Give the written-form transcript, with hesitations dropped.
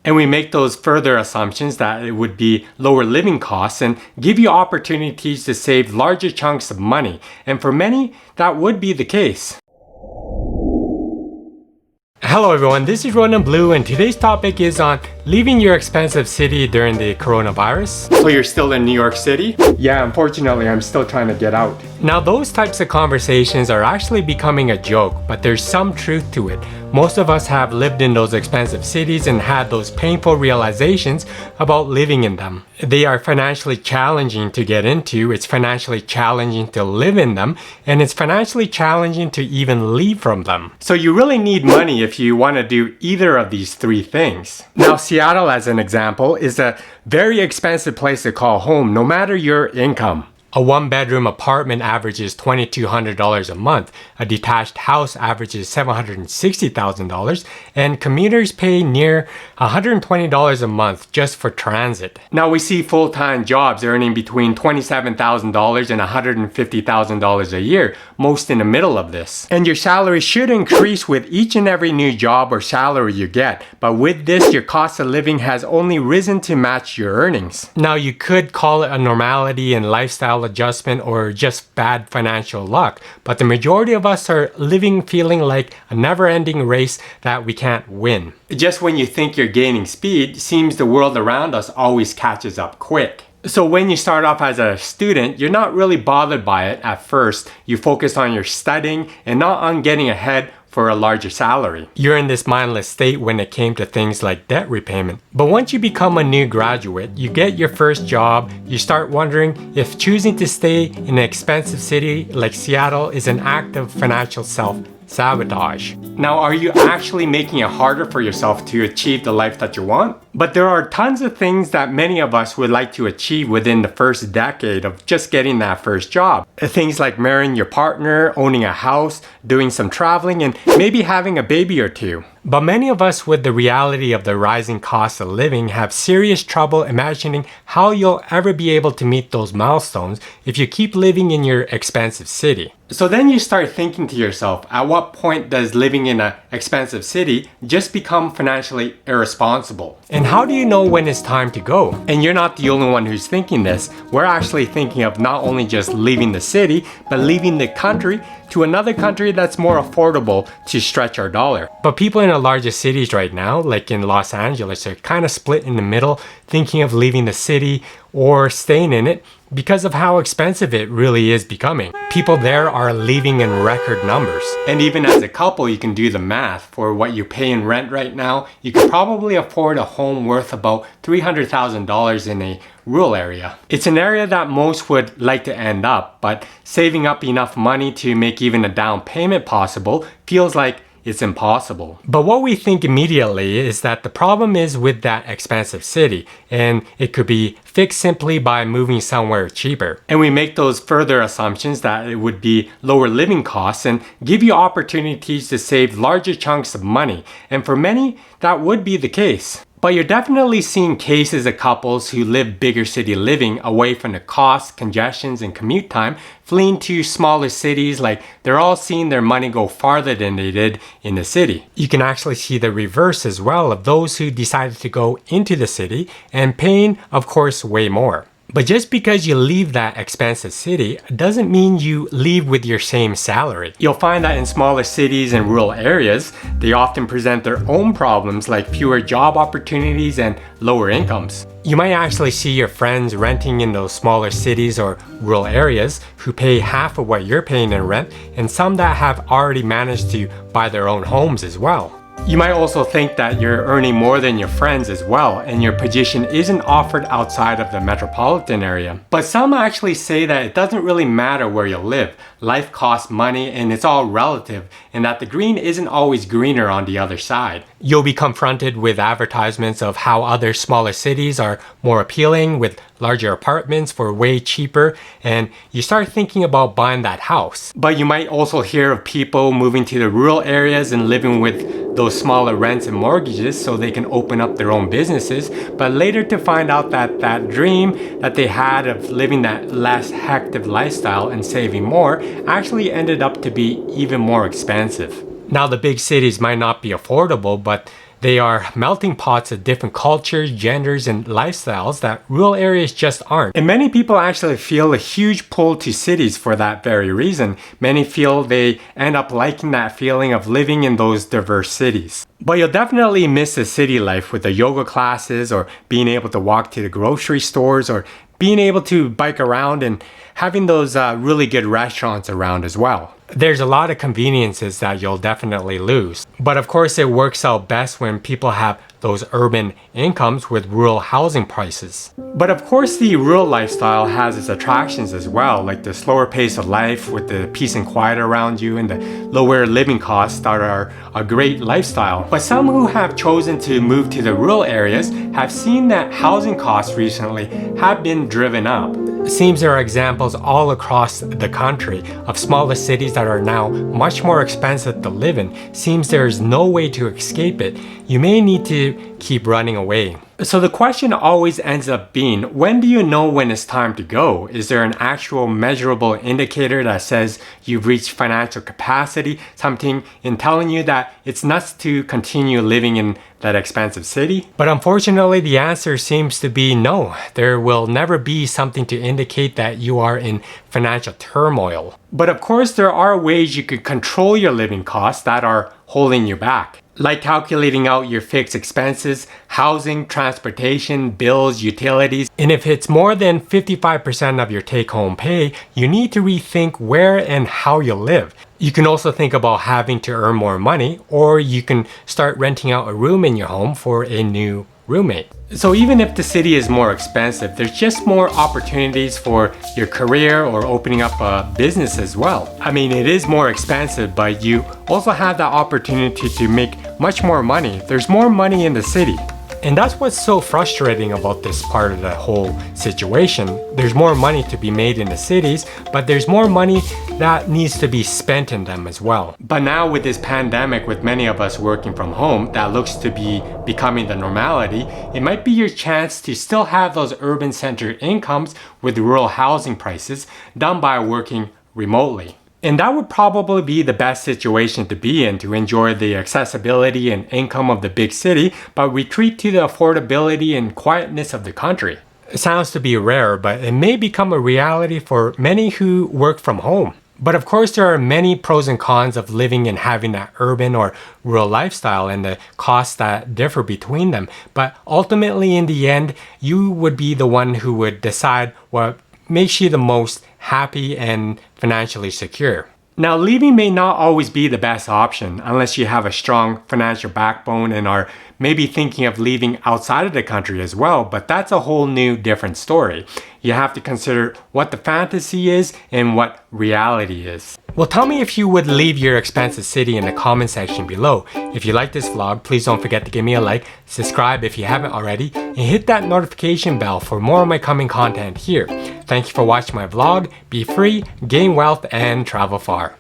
And we make those further assumptions that it would be lower living costs and give you opportunities to save larger chunks of money. And for many, that would be the case. Hello everyone, this is Ronan Blue and today's topic is on leaving your expensive city during the coronavirus. So you're still in New York City? Yeah, unfortunately I'm still trying to get out. Now those types of conversations are actually becoming a joke, but there's some truth to it. Most of us have lived in those expensive cities and had those painful realizations about living in them. They are financially challenging to get into, it's financially challenging to live in them, and it's financially challenging to even leave from them. So you really need money if you want to do either of these three things. Now Seattle, as an example, is a very expensive place to call home no matter your income. A one-bedroom apartment averages $2,200 a month, a detached house averages $760,000, and commuters pay near $120 a month just for transit. Now we see full-time jobs earning between $27,000 and $150,000 a year, most in the middle of this. And your salary should increase with each and every new job or salary you get, but with this, your cost of living has only risen to match your earnings. Now you could call it a normality and lifestyle adjustment or just bad financial luck, but the majority of us are living feeling like a never-ending race that we can't win. Just when you think you're gaining speed, seems the world around us always catches up quick. So when you start off as a student, you're not really bothered by it at first. You focus on your studying and not on getting ahead for a larger salary. You're in this mindless state when it came to things like debt repayment. But once you become a new graduate, you get your first job, you start wondering if choosing to stay in an expensive city like Seattle is an act of financial self-sabotage. Now, are you actually making it harder for yourself to achieve the life that you want? But there are tons of things that many of us would like to achieve within the first decade of just getting that first job. Things like marrying your partner, owning a house, doing some traveling, and maybe having a baby or two. But many of us with the reality of the rising cost of living have serious trouble imagining how you'll ever be able to meet those milestones if you keep living in your expensive city. So then you start thinking to yourself, at what point does living in an expensive city just become financially irresponsible? And how do you know when it's time to go? And you're not the only one who's thinking this. We're actually thinking of not only just leaving the city, but leaving the country to another country that's more affordable to stretch our dollar. But people in the largest cities right now, like in Los Angeles, are kind of split in the middle, thinking of leaving the city or staying in it because of how expensive it really is becoming. People there are leaving in record numbers. And even as a couple, you can do the math. For what you pay in rent right now, you could probably afford a home worth about $300,000 in a rural area. It's an area that most would like to end up, but saving up enough money to make even a down payment possible feels like it's impossible. But what we think immediately is that the problem is with that expensive city, and it could be fixed simply by moving somewhere cheaper. And we make those further assumptions that it would be lower living costs and give you opportunities to save larger chunks of money. And for many, that would be the case. But you're definitely seeing cases of couples who live bigger city living away from the costs, congestions, and commute time, fleeing to smaller cities like they're all seeing their money go farther than they did in the city. You can actually see the reverse as well of those who decided to go into the city and paying, of course, way more. But just because you leave that expensive city doesn't mean you leave with your same salary. You'll find that in smaller cities and rural areas, they often present their own problems like fewer job opportunities and lower incomes. You might actually see your friends renting in those smaller cities or rural areas who pay half of what you're paying in rent, and some that have already managed to buy their own homes as well. You might also think that you're earning more than your friends as well, and your position isn't offered outside of the metropolitan area. But some actually say that it doesn't really matter where you live. Life costs money and it's all relative, and that the green isn't always greener on the other side. You'll be confronted with advertisements of how other smaller cities are more appealing with larger apartments for way cheaper, and you start thinking about buying that house. But you might also hear of people moving to the rural areas and living with those smaller rents and mortgages so they can open up their own businesses, but later to find out that that dream that they had of living that less hectic lifestyle and saving more actually ended up to be even more expensive. Now the big cities might not be affordable, but They are melting pots of different cultures, genders, and lifestyles that rural areas just aren't. And many people actually feel a huge pull to cities for that very reason. Many feel they end up liking that feeling of living in those diverse cities. But you'll definitely miss the city life with the yoga classes, or being able to walk to the grocery stores, or being able to bike around and having those really good restaurants around as well. There's a lot of conveniences that you'll definitely lose. But of course, it works out best when people have those urban incomes with rural housing prices. But of course, the rural lifestyle has its attractions as well, like the slower pace of life with the peace and quiet around you, and the lower living costs that are a great lifestyle. But some who have chosen to move to the rural areas have seen that housing costs recently have been driven up. It seems there are examples all across the country of smaller cities that are now much more expensive to live in. Seems there's no way to escape it. You may need to keep running away. So the question always ends up being, when do you know when it's time to go? Is there an actual measurable indicator that says you've reached financial capacity, something in telling you that it's nuts to continue living in that expensive city? But unfortunately, the answer seems to be no. There will never be something to indicate that you are in financial turmoil. But of course, there are ways you could control your living costs that are holding you back, like calculating out your fixed expenses, housing, transportation, bills, utilities. And if it's more than 55% of your take-home pay, you need to rethink where and how you live. You can also think about having to earn more money, or you can start renting out a room in your home for a new roommate. So even if the city is more expensive, there's just more opportunities for your career or opening up a business as well. I mean, it is more expensive, but you also have the opportunity to make much more money. There's more money in the city. And that's what's so frustrating about this part of the whole situation. There's more money to be made in the cities, but there's more money that needs to be spent in them as well. But now with this pandemic, with many of us working from home, that looks to be becoming the normality, it might be your chance to still have those urban center incomes with rural housing prices done by working remotely. And that would probably be the best situation to be in, to enjoy the accessibility and income of the big city, but retreat to the affordability and quietness of the country. It sounds to be rare, but it may become a reality for many who work from home. But of course, there are many pros and cons of living and having that urban or rural lifestyle, and the costs that differ between them. But ultimately, in the end, you would be the one who would decide what makes you the most happy and financially secure. Now, leaving may not always be the best option unless you have a strong financial backbone and are maybe thinking of leaving outside of the country as well, but that's a whole new different story. You have to consider what the fantasy is and what reality is. Well, tell me if you would leave your expensive city in the comment section below. If you like this vlog, please don't forget to give me a like, subscribe if you haven't already, and hit that notification bell for more of my coming content here. Thank you for watching my vlog. Be free, gain wealth, and travel far.